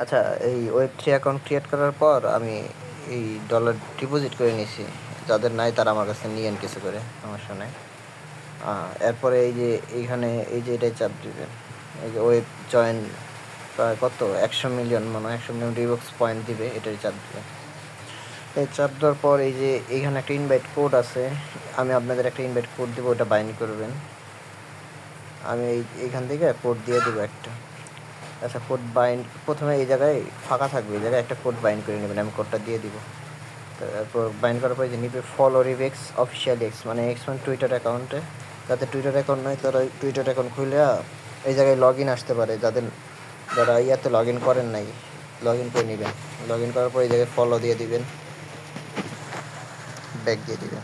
আচ্ছা, এই ওয়েব3 account create করার পর আমি এই ডলার ডিপোজিট করে নিছি। যাদের নাই তারা আমার কাছে নিয়েন কিছু করে, সমস্যা নাই। এরপরে এই যে এইখানে এই যে এটাই চাপ দিবেন, এই যে ওয়েব জয়েন প্রায় কত 100 মিলিয়ন, মানে 100 মিলিয়ন রিবক্স পয়েন্ট দিবে, এটাই চাপ দিবেন। এই চাপ দেওয়ার পর এই যে এইখানে একটা ইনভাইট কোড আছে, আমি আপনাদের একটা ইনভাইট কোড দেবো, ওটা বাইন্ড করবেন। আমি এইখান থেকে কোড দিয়ে দেবো একটা। আচ্ছা, কোড বাইন্ড প্রথমে এই জায়গায় ফাঁকা থাকবে, এই জায়গায় একটা কোড বাইন্ড করে নেবেন, আমি কোডটা দিয়ে দিব। তারপর বাইন্ড করার পরে যে নিবে ফলো রিভেক্স অফিসিয়াল এক্স, মানে এক্স মানে টুইটার অ্যাকাউন্টে। যাতে টুইটার অ্যাকাউন্ট নয় তারা টুইটার অ্যাকাউন্ট খুলে এই জায়গায় লগ ইন আসতে পারে, যারা ইয়াতে লগ ইন করেন নাই, লগ ইন করে নেবেন। লগ ইন করার পর এই জায়গায় ফলো দিয়ে দিবেন, ব্যাক দিয়ে দিবেন।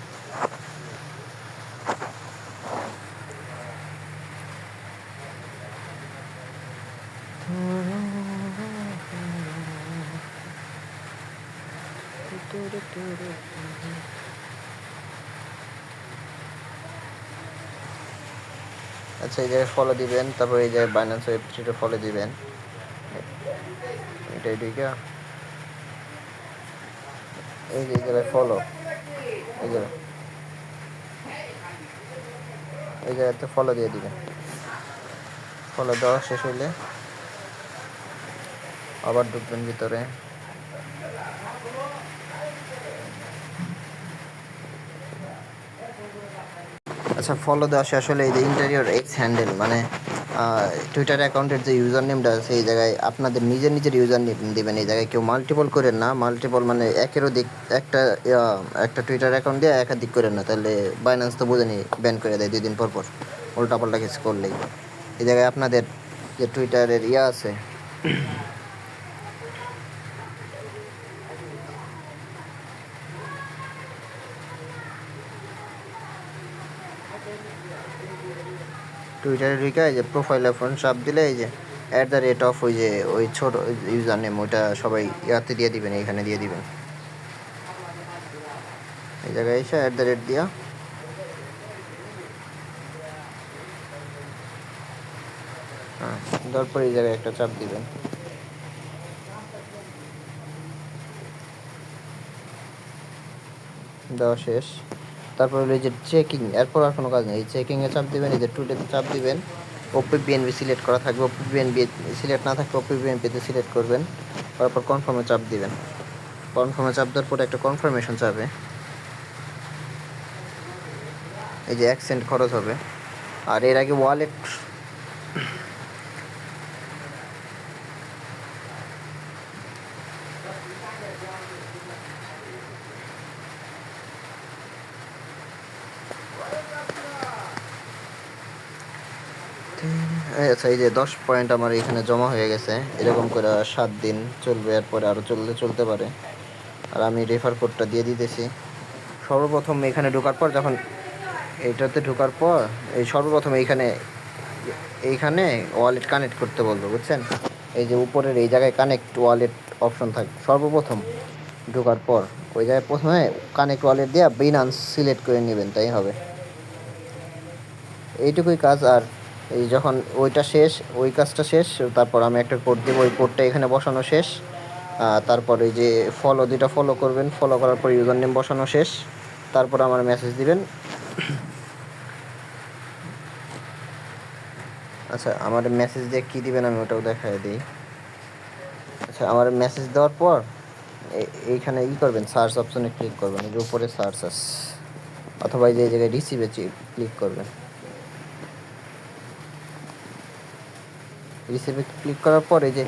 আচ্ছা, এই জায়গায় ফলো দিবেন, তারপর এই জায়গায় বাইন্যান্স ওয়েব3 ফলো দিবেন। এটাই ঠিক আছে। এই যে জায়গায় ফলো, এই জায়গায় এই জায়গাতে ফলো দিয়ে দিবেন। ফলো দেওয়া শেষ হইলে আবার ঢুকবেন ভিতরে। আচ্ছা, ফলো দেওয়া শেষ হলে এই যে ইন্টেরিয়র এক্স হ্যান্ডেল, মানে টুইটার অ্যাকাউন্টের যে ইউজার নেমটা আছে এই জায়গায় আপনাদের নিজের ইউজার নেম দেবেন। এই জায়গায় কেউ মাল্টিপল করেন না, মাল্টিপল মানে একেরও দিক একটা একটা টুইটার অ্যাকাউন্ট দিয়ে একাধিক করেন না, তাহলে বাইন্যান্স তো বোঝেনি, ব্যান করে দেয় 2 দিন পর পর উল্টাপাল্টা কিছু করলেই। এই জায়গায় আপনাদের যে টুইটারের আছে, টুইটারে ঢুকে এই যে প্রোফাইল ফোন চাপ দিলে এই যে @ ওই যে ওই ছোট ইউজার নেম, ওইটা সবাই ইয়াতে দিয়ে দিবেন, এইখানে দিয়ে দিবেন। এই জায়গায় এসে দিয়া তারপর এই জায়গায় একটা চাপ দিবেন। দেওয়া শেষ। তারপর হলো এই যে চেকিং, এরপর আর কোনো কাজ নেই। এই চেকিংয়ে চাপ দিবেন, এই যে টুলেতে চাপ দিবেন, ওপিবিএনবি সিলেক্ট করা থাকবে, ওপিবিএনবি সিলেক্ট না থাকলে ওপিবিএনবিতে সিলেক্ট করবেন। তারপর কনফার্মে চাপ দিবেন। কনফার্মে চাপ দেওয়ার পরে একটা কনফার্মেশন চাপে, এই যে 1 সেন্ট খরচ হবে। আর এর আগে ওয়ালেট আচ্ছা, এই যে 10 পয়েন্ট আমার এখানে জমা হয়ে গেছে। এরকম করে 7 দিন চলবে, এরপরে আরও চলতে পারে। আর আমি রেফার কোডটা দিয়ে দিতেছি। সর্বপ্রথম এখানে ঢোকার পর, যখন এইটাতে ঢোকার পর এই সর্বপ্রথম এইখানে ওয়ালেট কানেক্ট করতে বলবো, বুঝছেন? এই যে উপরের এই জায়গায় কানেক্ট ওয়ালেট অপশন থাকে সর্বপ্রথম ঢোকার পর, ওই জায়গায় প্রথমে কানেক্ট ওয়ালেট দিয়ে বাইন্যান্স সিলেক্ট করে নেবেন, তাই হবে। এইটুকুই কাজ। আর এই যখন ওই কাজটা শেষ, তারপর আমি একটা কোড দেবো, ওই কোডটা এখানে বসানো শেষ। তারপর এই যে দুইটা ফলো করবেন, ফলো করার পর ইউজার নেম বসানো শেষ। তারপর আমার মেসেজ দিবেন। আচ্ছা, আমার মেসেজ দিয়ে কী দিবেন আমি ওটাও দেখাই দিই। আচ্ছা, আমার মেসেজ দেওয়ার পর এইখানে করবেন, সার্চ অপশনে ক্লিক করবেন, এই যে উপরে সার্চ আছে, অথবা এই যে এই জায়গায় রিসিভে ক্লিক করবেন। রিসিভে ক্লিক করার পর এই যে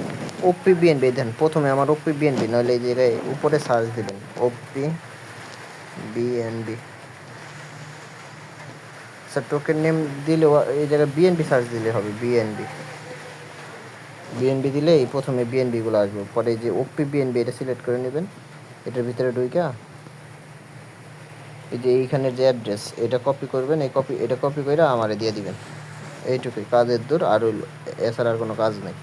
ওপিবিএনবি দেন, প্রথমে আমার ওপিবিএনবি, নইলে এই জায়গায় উপরে সার্চ দিবেন ওপিবিএনবি। স্যার, টোকেন নেম দিলে এই জায়গায় বিএনবি সার্চ দিলে হবে, বিএনবি দিলেই প্রথমে বিএনবিগুলো আসবে। পরে এই যে ওপিবিএনবি এটা সিলেক্ট করে নেবেন, এটার ভিতরে ঢুইকা এই যে এইখানের যে অ্যাড্রেস এটা কপি করবেন, এটা কপি করে আমারে দিয়ে দিবেন। এইটুকুই কাজের দূর, আর এছাড়া আর কোনো কাজ নেই।